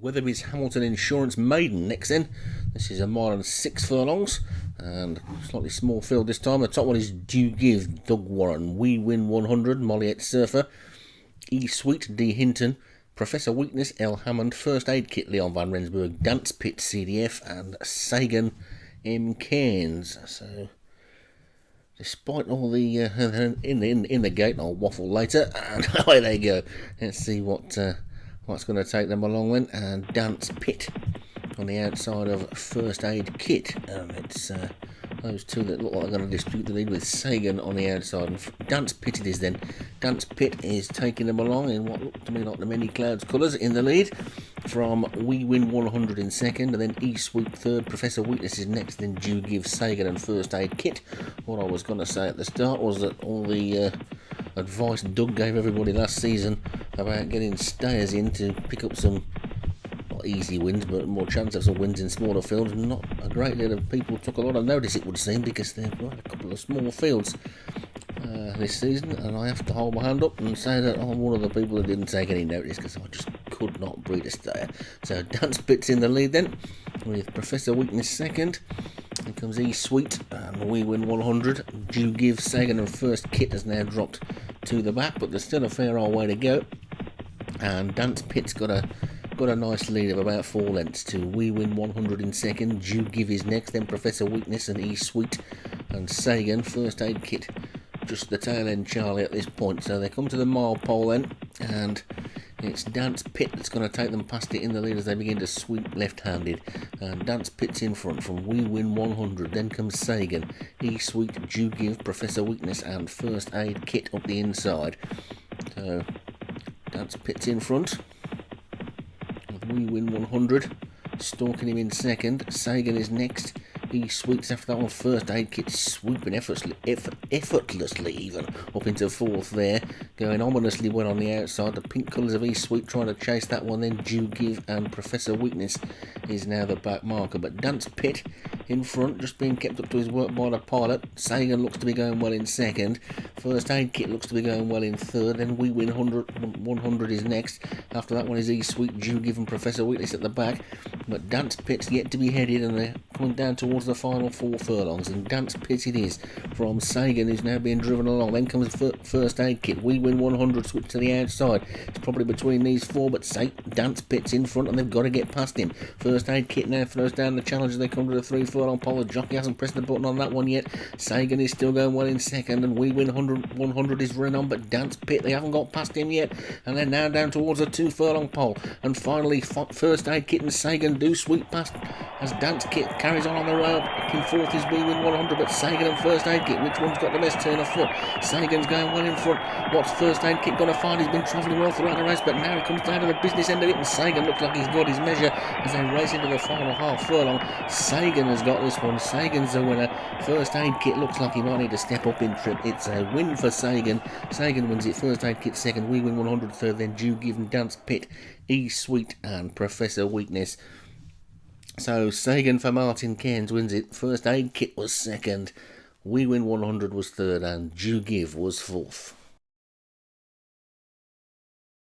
Weatherbys Hamilton Insurance Maiden next then. This is a mile and 6 furlongs and slightly small field this time. The top one is Do Give, Doug Warren, We Win 100, Molliette Surfer, E Sweet, D Hinton, Professor Weakness, L Hammond, First Aid Kit, Leon Van Rensburg, Dance Pit, CDF, and Sagan, M Cairns. So despite all the in the gate, I'll waffle later, and away they go. Let's see what's going to take them along then. And Dance Pit on the outside of First Aid Kit. It's those two that look like they're going to dispute the lead, with Sagan on the outside. And Dance Pit it is then. Dance Pit is taking them along in what look to me like the many clouds colours in the lead, from We Win 100 in second, and then E Sweet third, Professor Weakness is next, then Do Give, Sagan and First Aid Kit. What I was going to say at the start was that all the advice Doug gave everybody last season about getting stayers in to pick up some, not easy wins, but more chance of some wins in smaller fields, not a great deal of people took a lot of notice, it would seem, because they've got a couple of small fields this season, and I have to hold my hand up and say that I'm one of the people that didn't take any notice, because I just could not breed a stayer. So Dance Pit's in the lead then, with Professor Weakness second. Here comes E Sweet and We Win 100. Do Give, Sagan and First Kit has now dropped to the back, but there's still a fair old way to go. And Dance Pit's got a nice lead of about 4 lengths to We Win 100 in second. Do Give is next, then Professor Weakness and E Sweet and Sagan. First Aid Kit just the tail end Charlie at this point. So they come to the mile pole then, and it's Dance Pit that's going to take them past it in the lead as they begin to sweep left-handed. And Dance Pit's in front from We Win 100. Then comes Sagan, E Sweet, Do Give, Professor Weakness and First Aid Kit up the inside. So Dance Pit's in front with We Win 100. Stalking him in second. Sagan is next. E Sweet's after that one. First Aid Kit swooping effortlessly even up into fourth there, going ominously well on the outside. The pink colours of E Sweet trying to chase that one. Then Do Give and Professor Weakness is now the back marker, but Dance Pit in front, just being kept up to his work by the pilot. Sagan looks to be going well in second. First Aid Kit looks to be going well in third. Then We Win 100 is next. After that one is E Sweet, Do Give and Professor Weakness at the back. But Dance Pit's yet to be headed, and they're coming down towards the final 4 furlongs. And Dance Pit it is from Sagan, who's now being driven along. Then comes First Aid Kit. We Win 100 switch to the outside. It's probably between these 4, but Dance Pit's in front, and they've got to get past him. First Aid Kit now throws down the challenge as they come to the 3 furlong pole. The jockey hasn't pressed the button on that one yet. Sagan is still going well in second, and We Win 100 is running on, but Dance Pit, they haven't got past him yet, and they're now down towards the 2 furlong pole. And finally First Aid Kit and Sagan do sweep past as Dance Kit carries on the rail. In fourth is We Win 100, but Sagan and First Aid Kit, which one's got the best turn of foot? Sagan's going well in front. What's First Aid Kit going to find? He's been travelling well throughout the race, but now he comes down to the business end of it, and Sagan looks like he's got his measure as they race into the final half furlong. Sagan has got this one. Sagan's the winner. First Aid Kit looks like he might need to step up in trip. It's a win for Sagan. Sagan wins it. First Aid Kit second. We Win 100 third. Then Do Give and Dance Pit, E Sweet and Professor Weakness. So Sagan for Martin Cairns wins it. First Aid Kit was second. We Win 100 was third, and Do Give was fourth.